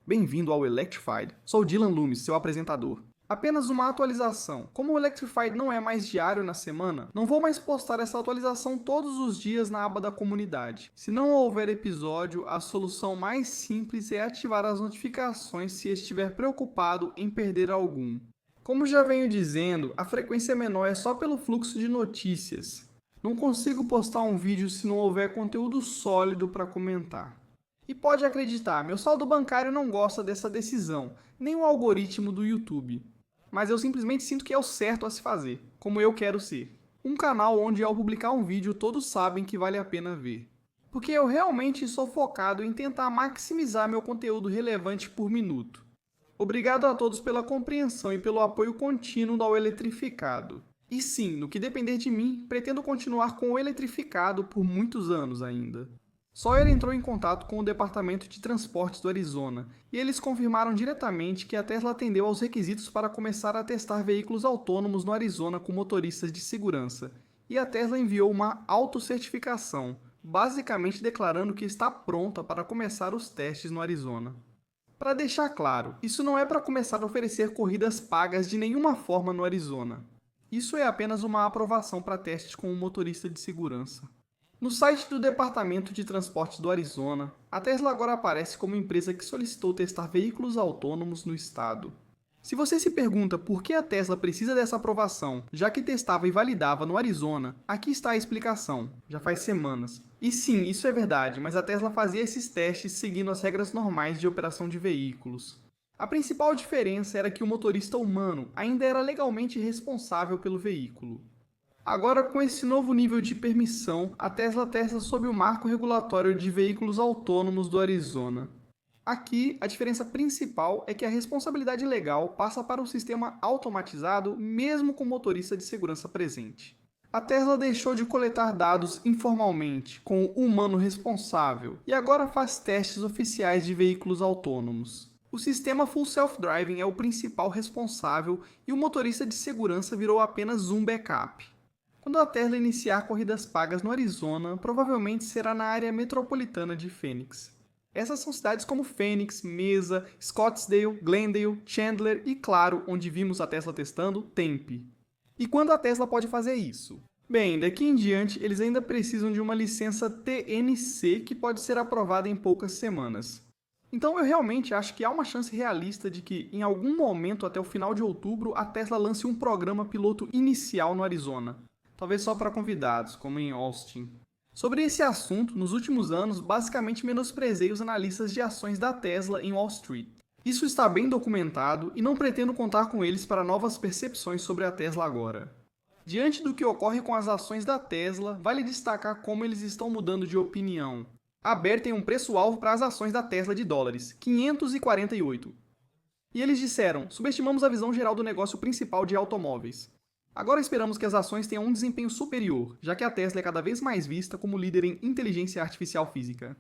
Bem-vindo ao Electrified. Sou Dylan Loomis, seu apresentador. Apenas uma atualização. Como o Electrified não é mais diário na semana, não vou mais postar essa atualização todos os dias na aba da comunidade. Se não houver episódio, a solução mais simples é ativar as notificações se estiver preocupado em perder algum. Como já venho dizendo, a frequência menor é só pelo fluxo de notícias. Não consigo postar um vídeo se não houver conteúdo sólido para comentar. E pode acreditar, meu saldo bancário não gosta dessa decisão, nem o algoritmo do YouTube. Mas eu simplesmente sinto que é o certo a se fazer, como eu quero ser. Um canal onde ao publicar um vídeo todos sabem que vale a pena ver. Porque eu realmente sou focado em tentar maximizar meu conteúdo relevante por minuto. Obrigado a todos pela compreensão e pelo apoio contínuo ao Eletrificado. E sim, no que depender de mim, pretendo continuar com o Eletrificado por muitos anos ainda. Sawyer entrou em contato com o Departamento de Transportes do Arizona e eles confirmaram diretamente que a Tesla atendeu aos requisitos para começar a testar veículos autônomos no Arizona com motoristas de segurança. E a Tesla enviou uma autocertificação, basicamente declarando que está pronta para começar os testes no Arizona. Para deixar claro, isso não é para começar a oferecer corridas pagas de nenhuma forma no Arizona. Isso é apenas uma aprovação para testes com um motorista de segurança. No site do Departamento de Transportes do Arizona, a Tesla agora aparece como empresa que solicitou testar veículos autônomos no estado. Se você se pergunta por que a Tesla precisa dessa aprovação, já que testava e validava no Arizona, aqui está a explicação, já faz semanas. E sim, isso é verdade, mas a Tesla fazia esses testes seguindo as regras normais de operação de veículos. A principal diferença era que o motorista humano ainda era legalmente responsável pelo veículo. Agora, com esse novo nível de permissão, a Tesla testa sob o marco regulatório de veículos autônomos do Arizona. Aqui, a diferença principal é que a responsabilidade legal passa para o sistema automatizado mesmo com o motorista de segurança presente. A Tesla deixou de coletar dados informalmente, com o humano responsável, e agora faz testes oficiais de veículos autônomos. O sistema Full Self-Driving é o principal responsável e o motorista de segurança virou apenas um backup. Quando a Tesla iniciar corridas pagas no Arizona, provavelmente será na área metropolitana de Phoenix. Essas são cidades como Phoenix, Mesa, Scottsdale, Glendale, Chandler e, claro, onde vimos a Tesla testando, Tempe. E quando a Tesla pode fazer isso? Bem, daqui em diante eles ainda precisam de uma licença TNC que pode ser aprovada em poucas semanas. Então eu realmente acho que há uma chance realista de que, em algum momento até o final de outubro, a Tesla lance um programa piloto inicial no Arizona. Talvez só para convidados, como em Austin. Sobre esse assunto, nos últimos anos, basicamente menosprezei os analistas de ações da Tesla em Wall Street. Isso está bem documentado e não pretendo contar com eles para novas percepções sobre a Tesla agora. Diante do que ocorre com as ações da Tesla, vale destacar como eles estão mudando de opinião. A Bear tem um preço-alvo para as ações da Tesla de dólares, 548. E eles disseram, subestimamos a visão geral do negócio principal de automóveis. Agora esperamos que as ações tenham um desempenho superior, já que a Tesla é cada vez mais vista como líder em inteligência artificial física.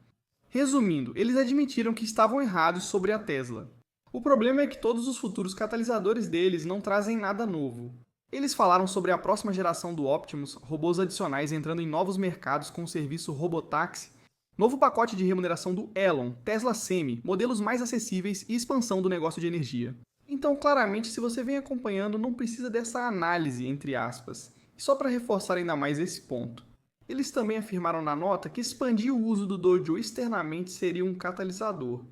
Resumindo, eles admitiram que estavam errados sobre a Tesla. O problema é que todos os futuros catalisadores deles não trazem nada novo. Eles falaram sobre a próxima geração do Optimus, robôs adicionais entrando em novos mercados com o serviço Robotaxi, novo pacote de remuneração do Elon, Tesla Semi, modelos mais acessíveis e expansão do negócio de energia. Então, claramente, se você vem acompanhando, não precisa dessa análise, entre aspas. E só para reforçar ainda mais esse ponto. Eles também afirmaram na nota que expandir o uso do Dojo externamente seria um catalisador.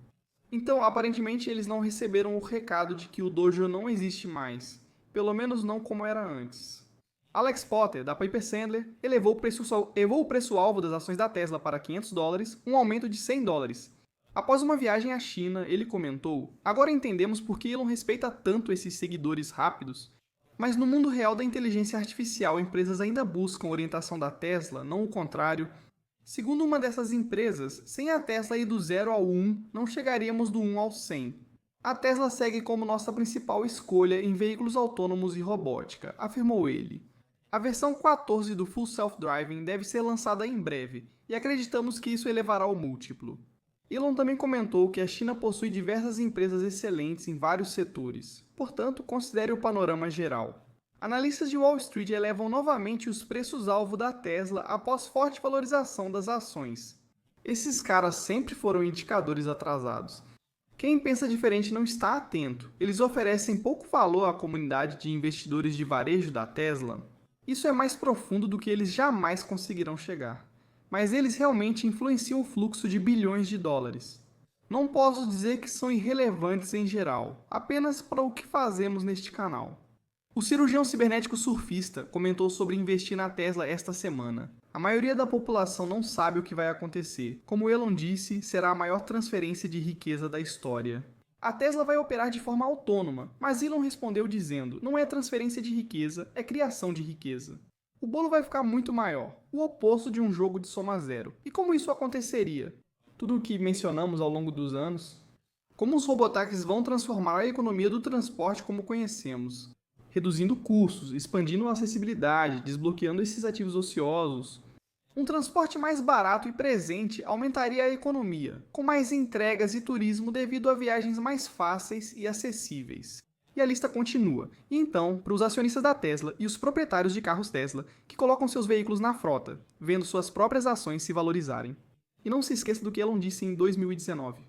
Então, aparentemente, eles não receberam o recado de que o Dojo não existe mais. Pelo menos não como era antes. Alex Potter, da Piper Sandler, elevou o preço-alvo das ações da Tesla para $500, um aumento de $100. Após uma viagem à China, ele comentou: agora entendemos por que Elon respeita tanto esses seguidores rápidos. Mas no mundo real da inteligência artificial, empresas ainda buscam orientação da Tesla, não o contrário. Segundo uma dessas empresas, sem a Tesla ir do 0 ao 1, não chegaríamos do 1 ao 100. A Tesla segue como nossa principal escolha em veículos autônomos e robótica, afirmou ele. A versão 14 do Full Self-Driving deve ser lançada em breve, e acreditamos que isso elevará o múltiplo. Elon também comentou que a China possui diversas empresas excelentes em vários setores, portanto, considere o panorama geral. Analistas de Wall Street elevam novamente os preços-alvo da Tesla após forte valorização das ações. Esses caras sempre foram indicadores atrasados. Quem pensa diferente não está atento. Eles oferecem pouco valor à comunidade de investidores de varejo da Tesla. Isso é mais profundo do que eles jamais conseguirão chegar. Mas eles realmente influenciam o fluxo de bilhões de dólares. Não posso dizer que são irrelevantes em geral, apenas para o que fazemos neste canal. O cirurgião cibernético surfista comentou sobre investir na Tesla esta semana. A maioria da população não sabe o que vai acontecer. Como Elon disse, será a maior transferência de riqueza da história. A Tesla vai operar de forma autônoma, mas Elon respondeu dizendo: não é transferência de riqueza, é criação de riqueza. O bolo vai ficar muito maior, o oposto de um jogo de soma zero. E como isso aconteceria? Tudo o que mencionamos ao longo dos anos. Como os robotáxis vão transformar a economia do transporte como conhecemos, reduzindo custos, expandindo a acessibilidade, desbloqueando esses ativos ociosos. Um transporte mais barato e presente aumentaria a economia, com mais entregas e turismo devido a viagens mais fáceis e acessíveis. E a lista continua. E então, para os acionistas da Tesla e os proprietários de carros Tesla que colocam seus veículos na frota, vendo suas próprias ações se valorizarem. E não se esqueça do que Elon disse em 2019.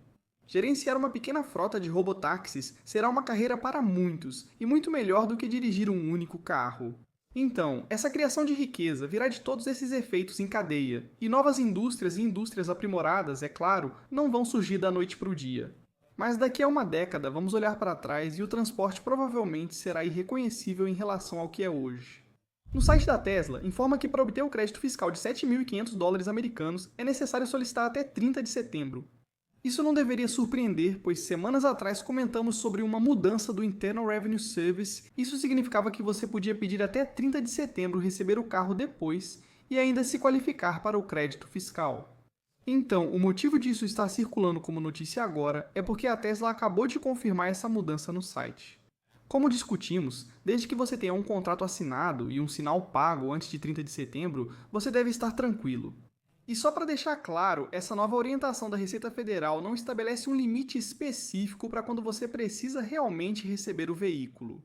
Gerenciar uma pequena frota de robotáxis será uma carreira para muitos, e muito melhor do que dirigir um único carro. Então, essa criação de riqueza virá de todos esses efeitos em cadeia, e novas indústrias e indústrias aprimoradas, é claro, não vão surgir da noite para o dia. Mas daqui a uma década vamos olhar para trás e o transporte provavelmente será irreconhecível em relação ao que é hoje. No site da Tesla, informa que para obter o crédito fiscal de $7.500 americanos é necessário solicitar até 30 de setembro. Isso não deveria surpreender, pois semanas atrás comentamos sobre uma mudança do Internal Revenue Service. Isso significava que você podia pedir até 30 de setembro receber o carro depois e ainda se qualificar para o crédito fiscal. Então, o motivo disso estar circulando como notícia agora é porque a Tesla acabou de confirmar essa mudança no site. Como discutimos, desde que você tenha um contrato assinado e um sinal pago antes de 30 de setembro, você deve estar tranquilo. E só para deixar claro, essa nova orientação da Receita Federal não estabelece um limite específico para quando você precisa realmente receber o veículo.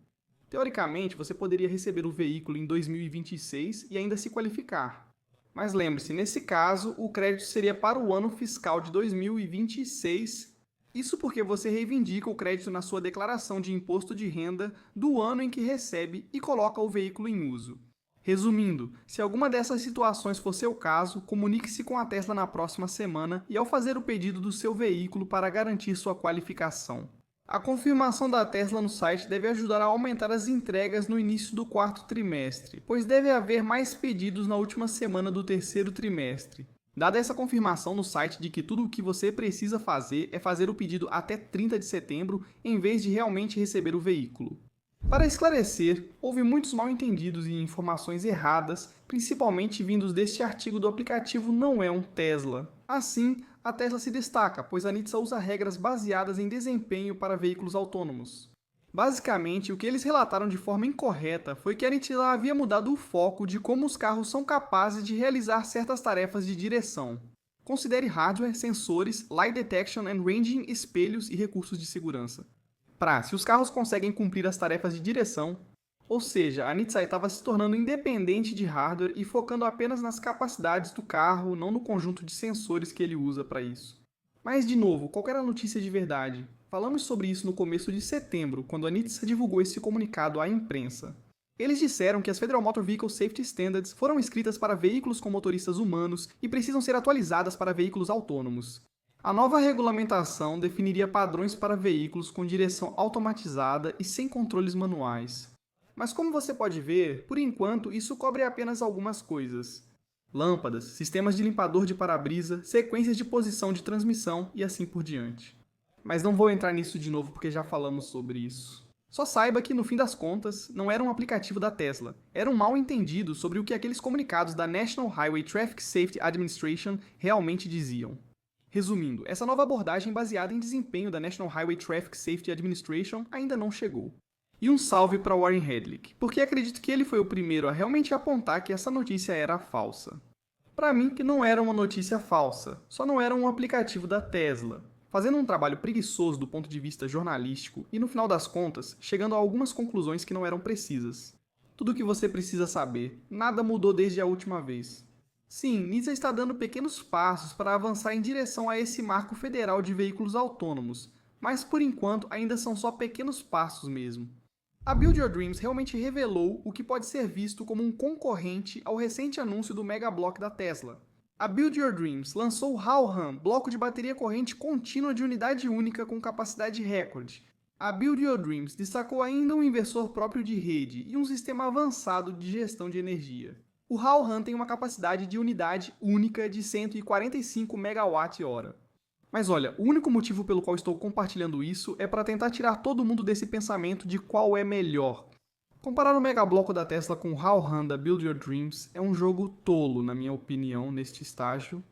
Teoricamente, você poderia receber o veículo em 2026 e ainda se qualificar. Mas lembre-se, nesse caso, o crédito seria para o ano fiscal de 2026. Isso porque você reivindica o crédito na sua declaração de imposto de renda do ano em que recebe e coloca o veículo em uso. Resumindo, se alguma dessas situações for seu caso, comunique-se com a Tesla na próxima semana e ao fazer o pedido do seu veículo para garantir sua qualificação. A confirmação da Tesla no site deve ajudar a aumentar as entregas no início do quarto trimestre, pois deve haver mais pedidos na última semana do terceiro trimestre. Dada essa confirmação no site de que tudo o que você precisa fazer é fazer o pedido até 30 de setembro, em vez de realmente receber o veículo. Para esclarecer, houve muitos mal-entendidos e informações erradas, principalmente vindos deste artigo do aplicativo Não é um Tesla. Assim, a Tesla se destaca, pois a NHTSA usa regras baseadas em desempenho para veículos autônomos. Basicamente, o que eles relataram de forma incorreta foi que a NHTSA havia mudado o foco de como os carros são capazes de realizar certas tarefas de direção. Considere hardware, sensores, light detection and ranging, espelhos e recursos de segurança. Se os carros conseguem cumprir as tarefas de direção, ou seja, a NHTSA estava se tornando independente de hardware e focando apenas nas capacidades do carro, não no conjunto de sensores que ele usa para isso. Mas, de novo, qual era a notícia de verdade? Falamos sobre isso no começo de setembro, quando a NHTSA divulgou esse comunicado à imprensa. Eles disseram que as Federal Motor Vehicle Safety Standards foram escritas para veículos com motoristas humanos e precisam ser atualizadas para veículos autônomos. A nova regulamentação definiria padrões para veículos com direção automatizada e sem controles manuais. Mas como você pode ver, por enquanto isso cobre apenas algumas coisas. Lâmpadas, sistemas de limpador de para-brisa, sequências de posição de transmissão e assim por diante. Mas não vou entrar nisso de novo porque já falamos sobre isso. Só saiba que, no fim das contas, não era um aplicativo da Tesla. Era um mal-entendido sobre o que aqueles comunicados da National Highway Traffic Safety Administration realmente diziam. Resumindo, essa nova abordagem baseada em desempenho da National Highway Traffic Safety Administration ainda não chegou. E um salve para Warren Hedlick, porque acredito que ele foi o primeiro a realmente apontar que essa notícia era falsa. Para mim, que não era uma notícia falsa, só não era um aplicativo da Tesla. Fazendo um trabalho preguiçoso do ponto de vista jornalístico e, no final das contas, chegando a algumas conclusões que não eram precisas. Tudo o que você precisa saber, nada mudou desde a última vez. Sim, NHTSA está dando pequenos passos para avançar em direção a esse marco federal de veículos autônomos, mas por enquanto ainda são só pequenos passos mesmo. A Build Your Dreams realmente revelou o que pode ser visto como um concorrente ao recente anúncio do Mega Block da Tesla. A Build Your Dreams lançou o Hao-Han, bloco de bateria corrente contínua de unidade única com capacidade recorde. A Build Your Dreams destacou ainda um inversor próprio de rede e um sistema avançado de gestão de energia. O Hao-Han tem uma capacidade de unidade única de 145 MWh. Mas olha, o único motivo pelo qual estou compartilhando isso é para tentar tirar todo mundo desse pensamento de qual é melhor. Comparar o Mega Bloco da Tesla com o Hao-Han da Build Your Dreams é um jogo tolo, na minha opinião, neste estágio.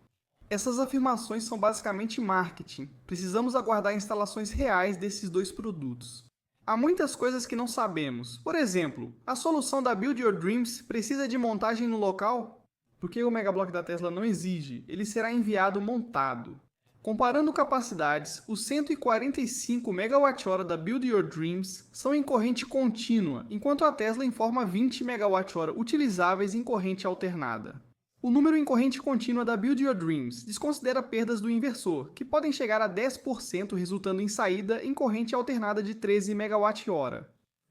Essas afirmações são basicamente marketing. Precisamos aguardar instalações reais desses dois produtos. Há muitas coisas que não sabemos. Por exemplo, a solução da Build Your Dreams precisa de montagem no local? Porque o Mega Block da Tesla não exige, ele será enviado montado. Comparando capacidades, os 145 MWh da Build Your Dreams são em corrente contínua, enquanto a Tesla informa 20 MWh utilizáveis em corrente alternada. O número em corrente contínua da Build Your Dreams desconsidera perdas do inversor, que podem chegar a 10%, resultando em saída em corrente alternada de 13 MWh.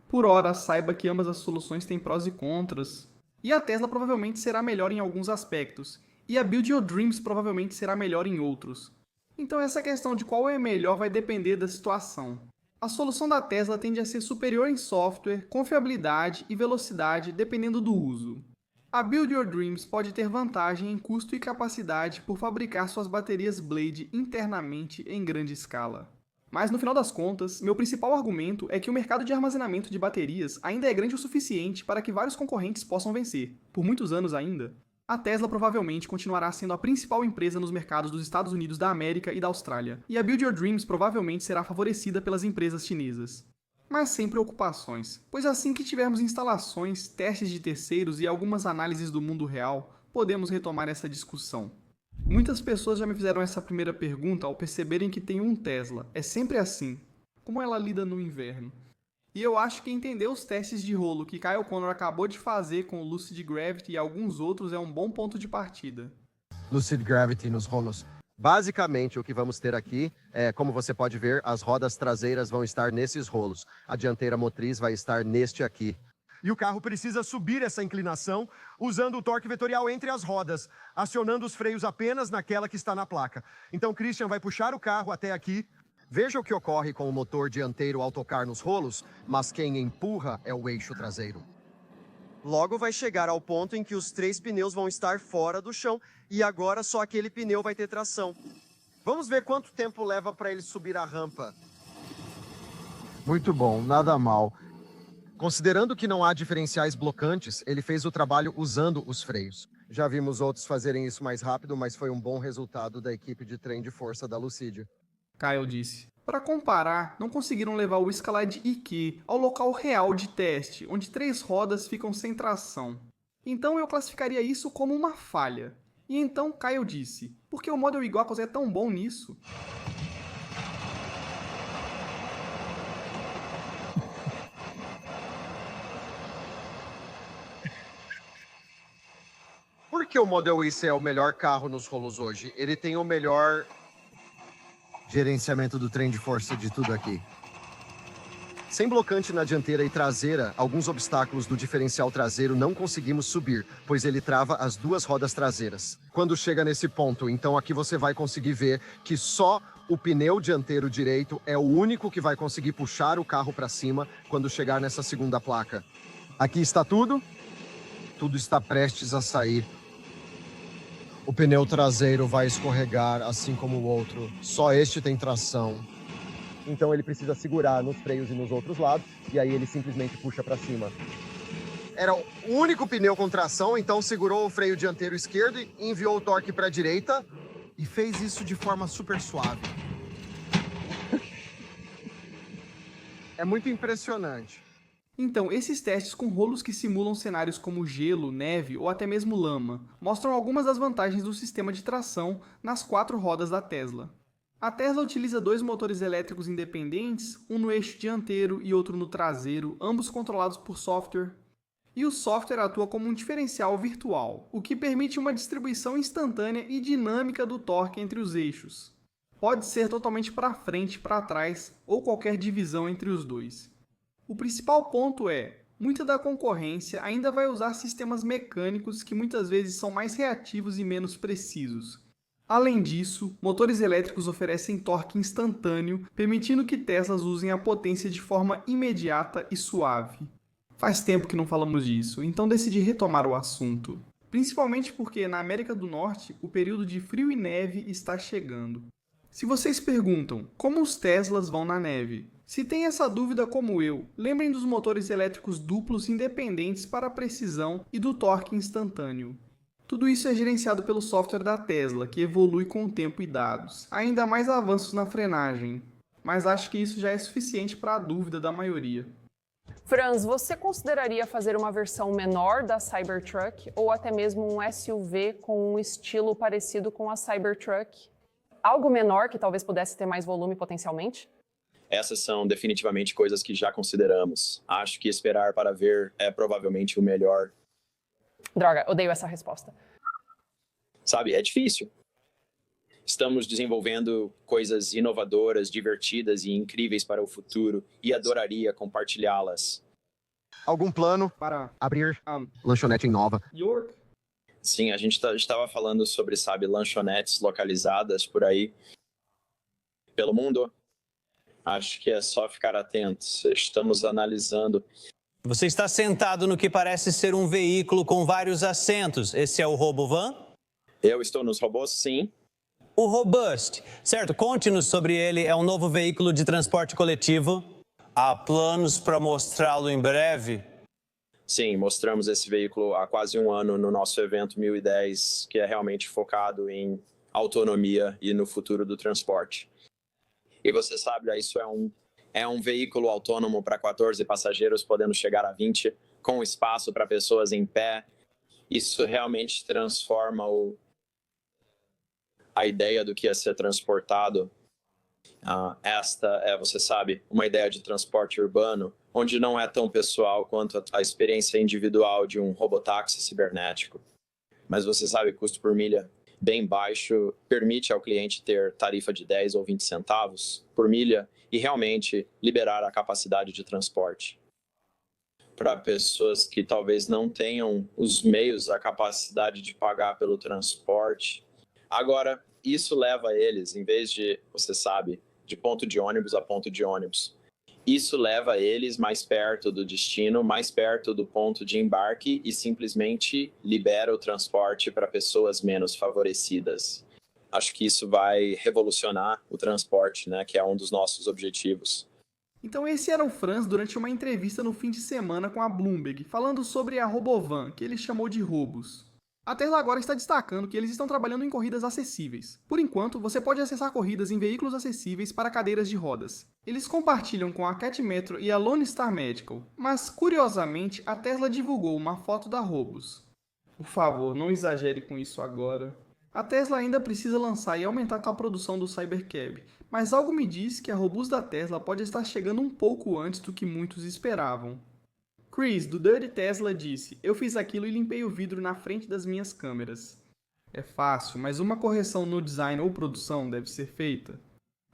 Por ora, saiba que ambas as soluções têm prós e contras. E a Tesla provavelmente será melhor em alguns aspectos, e a Build Your Dreams provavelmente será melhor em outros. Então essa questão de qual é melhor vai depender da situação. A solução da Tesla tende a ser superior em software, confiabilidade e velocidade dependendo do uso. A Build Your Dreams pode ter vantagem em custo e capacidade por fabricar suas baterias Blade internamente em grande escala. Mas no final das contas, meu principal argumento é que o mercado de armazenamento de baterias ainda é grande o suficiente para que vários concorrentes possam vencer, por muitos anos ainda. A Tesla provavelmente continuará sendo a principal empresa nos mercados dos Estados Unidos da América e da Austrália, e a Build Your Dreams provavelmente será favorecida pelas empresas chinesas. Mas sem preocupações, pois assim que tivermos instalações, testes de terceiros e algumas análises do mundo real, podemos retomar essa discussão. Muitas pessoas já me fizeram essa primeira pergunta ao perceberem que tenho um Tesla. É sempre assim. Como ela lida no inverno? E eu acho que entender os testes de rolo que Kyle Conner acabou de fazer com o Lucid Gravity e alguns outros é um bom ponto de partida. Lucid Gravity nos rolos. Basicamente, o que vamos ter aqui é, como você pode ver, as rodas traseiras vão estar nesses rolos. A dianteira motriz vai estar neste aqui. E o carro precisa subir essa inclinação usando o torque vetorial entre as rodas, acionando os freios apenas naquela que está na placa. Então, Christian vai puxar o carro até aqui. Veja o que ocorre com o motor dianteiro ao tocar nos rolos, mas quem empurra é o eixo traseiro. Logo vai chegar ao ponto em que os 3 pneus vão estar fora do chão e agora só aquele pneu vai ter tração. Vamos ver quanto tempo leva para ele subir a rampa. Muito bom, nada mal. Considerando que não há diferenciais blocantes, ele fez o trabalho usando os freios. Já vimos outros fazerem isso mais rápido, mas foi um bom resultado da equipe de trem de força da Lucid. Kyle disse. Para comparar, não conseguiram levar o Escalade IQ ao local real de teste, onde 3 rodas ficam sem tração. Então eu classificaria isso como uma falha. E então Kyle disse, por que o Model Y é tão bom nisso? Por que o Model Y é o melhor carro nos rolos hoje? Ele tem o melhor gerenciamento do trem de força de tudo aqui. Sem blocante na dianteira e traseira, alguns obstáculos do diferencial traseiro não conseguimos subir, pois ele trava as 2 rodas traseiras. Quando chega nesse ponto, então aqui você vai conseguir ver que só o pneu dianteiro direito é o único que vai conseguir puxar o carro para cima quando chegar nessa segunda placa. Aqui está tudo. Tudo está prestes a sair. O pneu traseiro vai escorregar, assim como o outro. Só este tem tração. Então ele precisa segurar nos freios e nos outros lados e aí ele simplesmente puxa para cima. Era o único pneu com tração, então segurou o freio dianteiro esquerdo e enviou o torque para a direita. E fez isso de forma super suave. É muito impressionante. Então, esses testes com rolos que simulam cenários como gelo, neve ou até mesmo lama mostram algumas das vantagens do sistema de tração nas 4 rodas da Tesla. A Tesla utiliza 2 motores elétricos independentes, um no eixo dianteiro e outro no traseiro, ambos controlados por software. E o software atua como um diferencial virtual, o que permite uma distribuição instantânea e dinâmica do torque entre os eixos. Pode ser totalmente para frente, para trás ou qualquer divisão entre os dois. O principal ponto é, muita da concorrência ainda vai usar sistemas mecânicos que muitas vezes são mais reativos e menos precisos. Além disso, motores elétricos oferecem torque instantâneo, permitindo que Teslas usem a potência de forma imediata e suave. Faz tempo que não falamos disso, então decidi retomar o assunto. Principalmente porque na América do Norte, o período de frio e neve está chegando. Se vocês perguntam como os Teslas vão na neve, se tem essa dúvida como eu, lembrem dos motores elétricos duplos independentes para precisão e do torque instantâneo. Tudo isso é gerenciado pelo software da Tesla, que evolui com o tempo e dados. Ainda mais avanços na frenagem. Mas acho que isso já é suficiente para a dúvida da maioria. Franz, você consideraria fazer uma versão menor da Cybertruck ou até mesmo um SUV com um estilo parecido com a Cybertruck? Algo menor que talvez pudesse ter mais volume potencialmente? Essas são definitivamente coisas que já consideramos. Acho que esperar para ver é provavelmente o melhor. Droga, odeio essa resposta. Sabe, é difícil. Estamos desenvolvendo coisas inovadoras, divertidas e incríveis para o futuro e adoraria compartilhá-las. Algum plano Para abrir lanchonete em Nova? York, Sim, a gente estava falando sobre, sabe, lanchonetes localizadas por aí pelo mundo. Acho que é só ficar atentos. Estamos analisando. Você está sentado no que parece ser um veículo com vários assentos. Esse é o Robovan? Eu estou nos robôs, sim. O Robust, certo? Conte-nos sobre ele. É um novo veículo de transporte coletivo. Há planos para mostrá-lo em breve? Sim, mostramos esse veículo há quase um ano no nosso evento 1010, que é realmente focado em autonomia e no futuro do transporte. E você sabe, isso é um veículo autônomo para 14 passageiros, podendo chegar a 20, com espaço para pessoas em pé. Isso realmente transforma a ideia do que é ser transportado. Esta é, você sabe, uma ideia de transporte urbano, onde não é tão pessoal quanto a experiência individual de um robotáxi cibernético. Mas você sabe, custo por milha bem baixo permite ao cliente ter tarifa de 10 ou 20 centavos por milha e realmente liberar a capacidade de transporte. Para pessoas que talvez não tenham os meios, a capacidade de pagar pelo transporte. Agora, isso leva eles, em vez de, você sabe, de ponto de ônibus a ponto de ônibus. Isso leva eles mais perto do destino, mais perto do ponto de embarque e simplesmente libera o transporte para pessoas menos favorecidas. Acho que isso vai revolucionar o transporte, né, que é um dos nossos objetivos. Então esse era o Franz durante uma entrevista no fim de semana com a Bloomberg, falando sobre a Robovan, que ele chamou de Robos. A Tesla agora está destacando que eles estão trabalhando em corridas acessíveis. Por enquanto, você pode acessar corridas em veículos acessíveis para cadeiras de rodas. Eles compartilham com a Cat Metro e a Lone Star Medical, mas curiosamente a Tesla divulgou uma foto da Robos. Por favor, não exagere com isso agora. A Tesla ainda precisa lançar e aumentar a produção do Cybercab, mas algo me diz que a Robus da Tesla pode estar chegando um pouco antes do que muitos esperavam. Chris, do Dirty Tesla, disse: "Eu fiz aquilo e limpei o vidro na frente das minhas câmeras." É fácil, mas uma correção no design ou produção deve ser feita.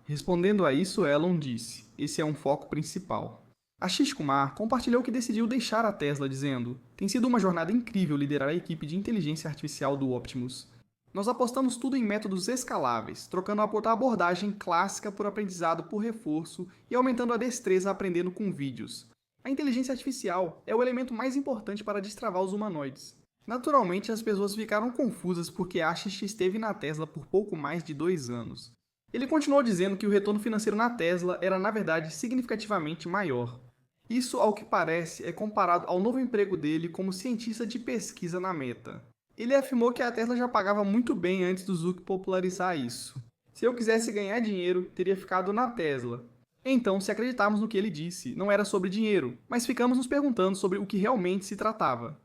Respondendo a isso, Elon disse: "Esse é um foco principal." Ashish Kumar compartilhou que decidiu deixar a Tesla dizendo: "Tem sido uma jornada incrível liderar a equipe de inteligência artificial do Optimus. Nós apostamos tudo em métodos escaláveis, trocando a abordagem clássica por aprendizado por reforço e aumentando a destreza aprendendo com vídeos. A inteligência artificial é o elemento mais importante para destravar os humanoides." Naturalmente, as pessoas ficaram confusas porque Ashish esteve na Tesla por pouco mais de 2 anos. Ele continuou dizendo que o retorno financeiro na Tesla era, na verdade, significativamente maior. Isso, ao que parece, é comparado ao novo emprego dele como cientista de pesquisa na Meta. Ele afirmou que a Tesla já pagava muito bem antes do Zuck popularizar isso. Se eu quisesse ganhar dinheiro, teria ficado na Tesla. Então, se acreditarmos no que ele disse, não era sobre dinheiro, mas ficamos nos perguntando sobre o que realmente se tratava.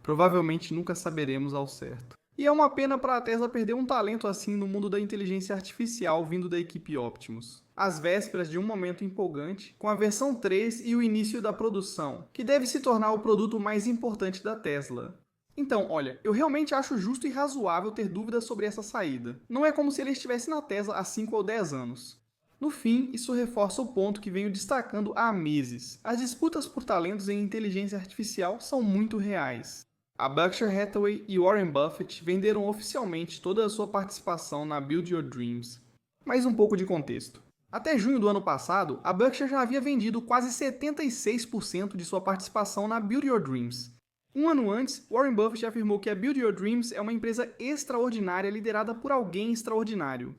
Provavelmente nunca saberemos ao certo. E é uma pena para a Tesla perder um talento assim no mundo da inteligência artificial vindo da equipe Optimus. Às vésperas de um momento empolgante, com a versão 3 e o início da produção, que deve se tornar o produto mais importante da Tesla. Então, olha, eu realmente acho justo e razoável ter dúvidas sobre essa saída. Não é como se ele estivesse na Tesla há 5 ou 10 anos. No fim, isso reforça o ponto que venho destacando há meses. As disputas por talentos em inteligência artificial são muito reais. A Berkshire Hathaway e Warren Buffett venderam oficialmente toda a sua participação na Build Your Dreams. Mais um pouco de contexto. Até junho do ano passado, a Berkshire já havia vendido quase 76% de sua participação na Build Your Dreams. Um ano antes, Warren Buffett afirmou que a Build Your Dreams é uma empresa extraordinária liderada por alguém extraordinário.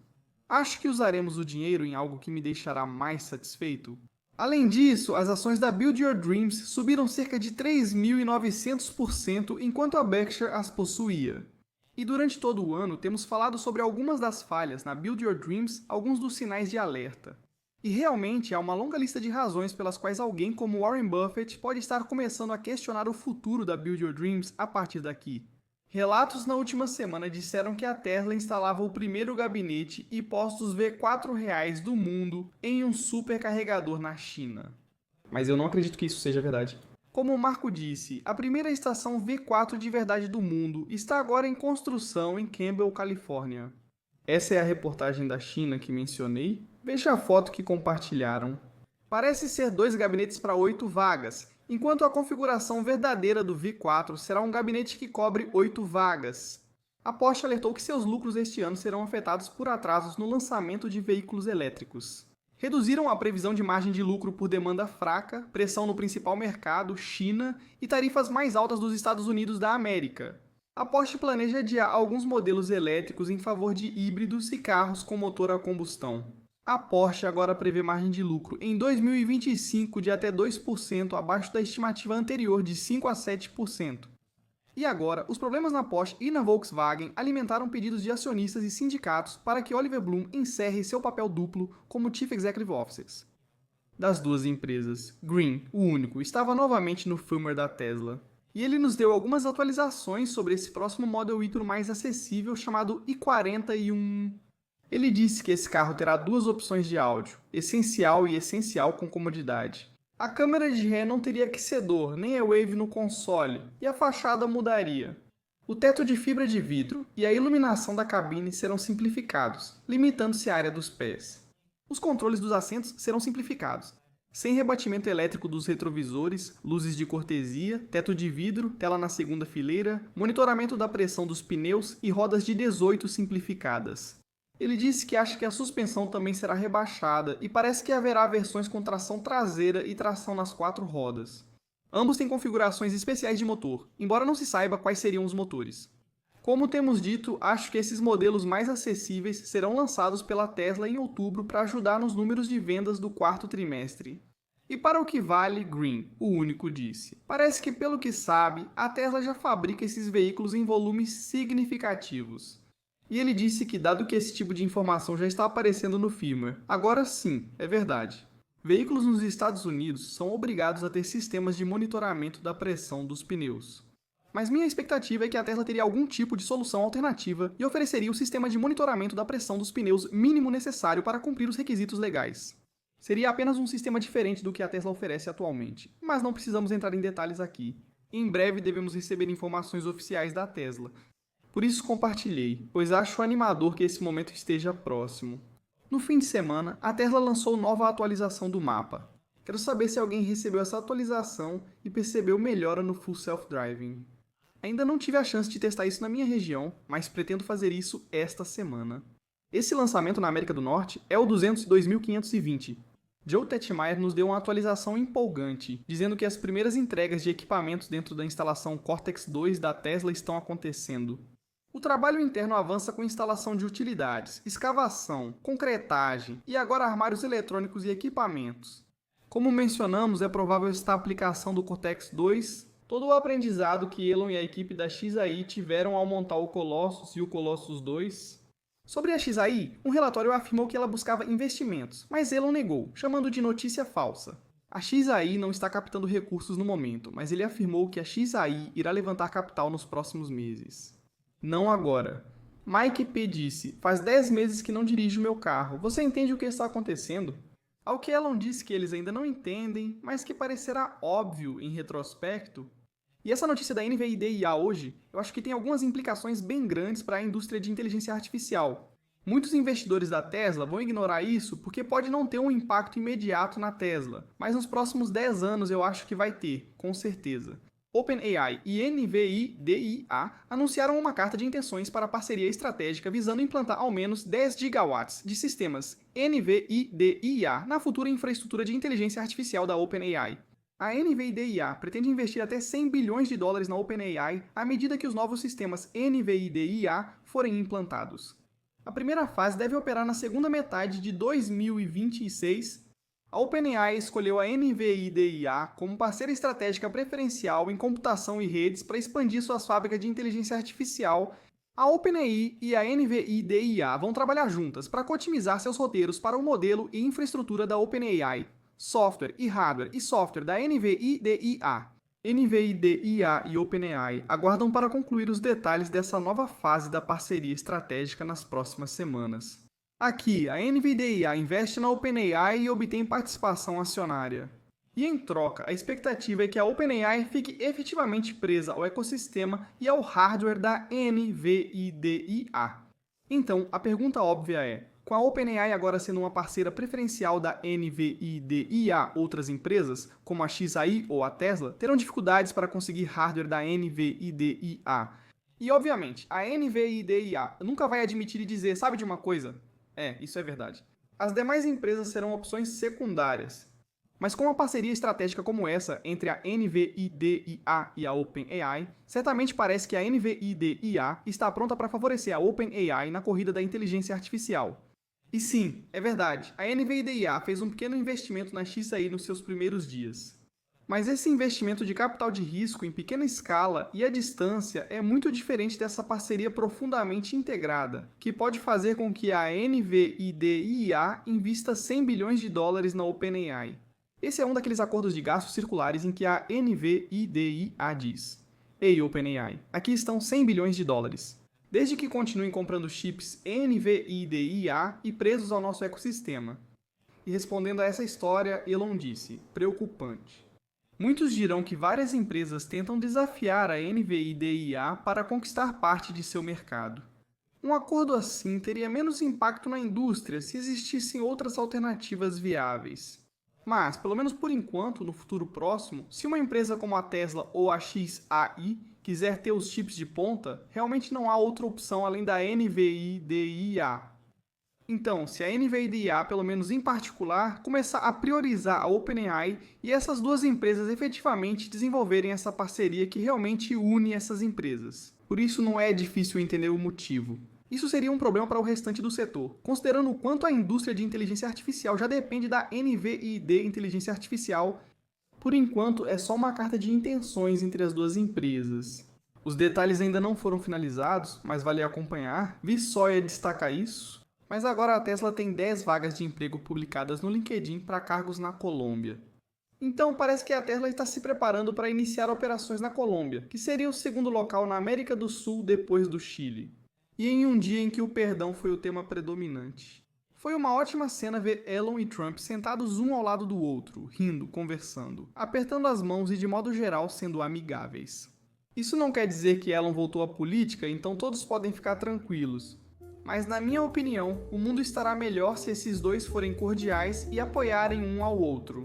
Acho que usaremos o dinheiro em algo que me deixará mais satisfeito. Além disso, as ações da Build Your Dreams subiram cerca de 3.900% enquanto a Berkshire as possuía. E durante todo o ano temos falado sobre algumas das falhas na Build Your Dreams, alguns dos sinais de alerta. E realmente há uma longa lista de razões pelas quais alguém como Warren Buffett pode estar começando a questionar o futuro da Build Your Dreams a partir daqui. Relatos na última semana disseram que a Tesla instalava o primeiro gabinete e postos V4 reais do mundo em um supercarregador na China. Mas eu não acredito que isso seja verdade. Como o Marco disse, a primeira estação V4 de verdade do mundo está agora em construção em Campbell, Califórnia. Essa é a reportagem da China que mencionei. Veja a foto que compartilharam. Parece ser 2 gabinetes para 8 vagas, enquanto a configuração verdadeira do V4 será um gabinete que cobre 8 vagas. A Porsche alertou que seus lucros este ano serão afetados por atrasos no lançamento de veículos elétricos. Reduziram a previsão de margem de lucro por demanda fraca, pressão no principal mercado, China, e tarifas mais altas dos Estados Unidos da América. A Porsche planeja adiar alguns modelos elétricos em favor de híbridos e carros com motor a combustão. A Porsche agora prevê margem de lucro em 2025 de até 2% abaixo da estimativa anterior de 5 a 7%. E agora, os problemas na Porsche e na Volkswagen alimentaram pedidos de acionistas e sindicatos para que Oliver Blume encerre seu papel duplo como Chief Executive Officer. Das duas empresas, Green, o único, estava novamente no firmware da Tesla. E ele nos deu algumas atualizações sobre esse próximo Model Y mais acessível chamado i40 e Ele disse que esse carro terá 2 opções de áudio, essencial e essencial com comodidade. A câmera de ré não teria aquecedor, nem Airwave no console, e a fachada mudaria. O teto de fibra de vidro e a iluminação da cabine serão simplificados, limitando-se à área dos pés. Os controles dos assentos serão simplificados, sem rebatimento elétrico dos retrovisores, luzes de cortesia, teto de vidro, tela na segunda fileira, monitoramento da pressão dos pneus e rodas de 18 simplificadas. Ele disse que acha que a suspensão também será rebaixada e parece que haverá versões com tração traseira e tração nas 4 rodas. Ambos têm configurações especiais de motor, embora não se saiba quais seriam os motores. Como temos dito, acho que esses modelos mais acessíveis serão lançados pela Tesla em outubro para ajudar nos números de vendas do 4º trimestre. E para o que vale, Green, o único, disse: parece que, pelo que sabe, a Tesla já fabrica esses veículos em volumes significativos. E ele disse que, dado que esse tipo de informação já está aparecendo no firmware, agora sim, é verdade. Veículos nos Estados Unidos são obrigados a ter sistemas de monitoramento da pressão dos pneus. Mas minha expectativa é que a Tesla teria algum tipo de solução alternativa e ofereceria o sistema de monitoramento da pressão dos pneus mínimo necessário para cumprir os requisitos legais. Seria apenas um sistema diferente do que a Tesla oferece atualmente, mas não precisamos entrar em detalhes aqui. Em breve devemos receber informações oficiais da Tesla. Por isso compartilhei, pois acho animador que esse momento esteja próximo. No fim de semana, a Tesla lançou nova atualização do mapa. Quero saber se alguém recebeu essa atualização e percebeu melhora no Full Self-Driving. Ainda não tive a chance de testar isso na minha região, mas pretendo fazer isso esta semana. Esse lançamento na América do Norte é o 202.520. Joe Tetmeier nos deu uma atualização empolgante, dizendo que as primeiras entregas de equipamentos dentro da instalação Cortex-2 da Tesla estão acontecendo. O trabalho interno avança com instalação de utilidades, escavação, concretagem e agora armários eletrônicos e equipamentos. Como mencionamos, é provável esta aplicação do Cortex-2, todo o aprendizado que Elon e a equipe da XAI tiveram ao montar o Colossus e o Colossus 2. Sobre a XAI, um relatório afirmou que ela buscava investimentos, mas Elon negou, chamando de notícia falsa. A XAI não está captando recursos no momento, mas ele afirmou que a XAI irá levantar capital nos próximos meses. Não agora. Mike P. disse: faz 10 meses que não dirijo meu carro. Você entende o que está acontecendo? Ao que Elon disse que eles ainda não entendem, mas que parecerá óbvio em retrospecto. E essa notícia da NVIDIA hoje, eu acho que tem algumas implicações bem grandes para a indústria de inteligência artificial. Muitos investidores da Tesla vão ignorar isso porque pode não ter um impacto imediato na Tesla, mas nos próximos 10 anos eu acho que vai ter, com certeza. OpenAI e NVIDIA anunciaram uma carta de intenções para parceria estratégica visando implantar ao menos 10 gigawatts de sistemas NVIDIA na futura infraestrutura de inteligência artificial da OpenAI. A NVIDIA pretende investir até 100 bilhões de dólares na OpenAI à medida que os novos sistemas NVIDIA forem implantados. A primeira fase deve operar na segunda metade de 2026. A OpenAI escolheu a NVIDIA como parceira estratégica preferencial em computação e redes para expandir suas fábricas de inteligência artificial. A OpenAI e a NVIDIA vão trabalhar juntas para otimizar seus roteiros para o modelo e infraestrutura da OpenAI, software e hardware e software da NVIDIA. NVIDIA e OpenAI aguardam para concluir os detalhes dessa nova fase da parceria estratégica nas próximas semanas. Aqui, a NVIDIA investe na OpenAI e obtém participação acionária. E em troca, a expectativa é que a OpenAI fique efetivamente presa ao ecossistema e ao hardware da NVIDIA. Então, a pergunta óbvia é: com a OpenAI agora sendo uma parceira preferencial da NVIDIA, outras empresas, como a XAI ou a Tesla, terão dificuldades para conseguir hardware da NVIDIA. E, obviamente, a NVIDIA nunca vai admitir e dizer, sabe de uma coisa? Isso é verdade. As demais empresas serão opções secundárias. Mas com uma parceria estratégica como essa entre a NVIDIA e a OpenAI, certamente parece que a NVIDIA está pronta para favorecer a OpenAI na corrida da inteligência artificial. E sim, é verdade, a NVIDIA fez um pequeno investimento na XAI nos seus primeiros dias. Mas esse investimento de capital de risco em pequena escala e à distância é muito diferente dessa parceria profundamente integrada, que pode fazer com que a NVIDIA invista 100 bilhões de dólares na OpenAI. Esse é um daqueles acordos de gastos circulares em que a NVIDIA diz: "Ei, OpenAI, aqui estão 100 bilhões de dólares. Desde que continuem comprando chips NVIDIA e presos ao nosso ecossistema." E respondendo a essa história, Elon disse: "Preocupante." Muitos dirão que várias empresas tentam desafiar a NVIDIA para conquistar parte de seu mercado. Um acordo assim teria menos impacto na indústria se existissem outras alternativas viáveis. Mas, pelo menos por enquanto, no futuro próximo, se uma empresa como a Tesla ou a XAI quiser ter os chips de ponta, realmente não há outra opção além da NVIDIA. Então, se a NVIDIA, pelo menos em particular, começar a priorizar a OpenAI e essas duas empresas efetivamente desenvolverem essa parceria que realmente une essas empresas. Por isso não é difícil entender o motivo. Isso seria um problema para o restante do setor, considerando o quanto a indústria de inteligência artificial já depende da NVIDIA Inteligência Artificial. Por enquanto, é só uma carta de intenções entre as duas empresas. Os detalhes ainda não foram finalizados, mas vale acompanhar. Vi Sawyer destacar isso. Mas agora a Tesla tem 10 vagas de emprego publicadas no LinkedIn para cargos na Colômbia. Então parece que a Tesla está se preparando para iniciar operações na Colômbia, que seria o segundo local na América do Sul depois do Chile. E em um dia em que o perdão foi o tema predominante. Foi uma ótima cena ver Elon e Trump sentados um ao lado do outro, rindo, conversando, apertando as mãos e de modo geral sendo amigáveis. Isso não quer dizer que Elon voltou à política, então todos podem ficar tranquilos. Mas na minha opinião, o mundo estará melhor se esses dois forem cordiais e apoiarem um ao outro.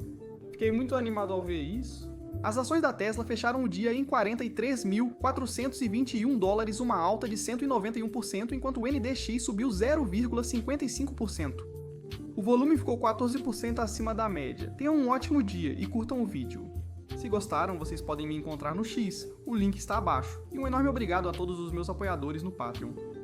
Fiquei muito animado ao ver isso. As ações da Tesla fecharam o dia em 43.421 dólares, uma alta de 191%, enquanto o NDX subiu 0,55%. O volume ficou 14% acima da média. Tenham um ótimo dia e curtam o vídeo. Se gostaram, vocês podem me encontrar no X, o link está abaixo. E um enorme obrigado a todos os meus apoiadores no Patreon.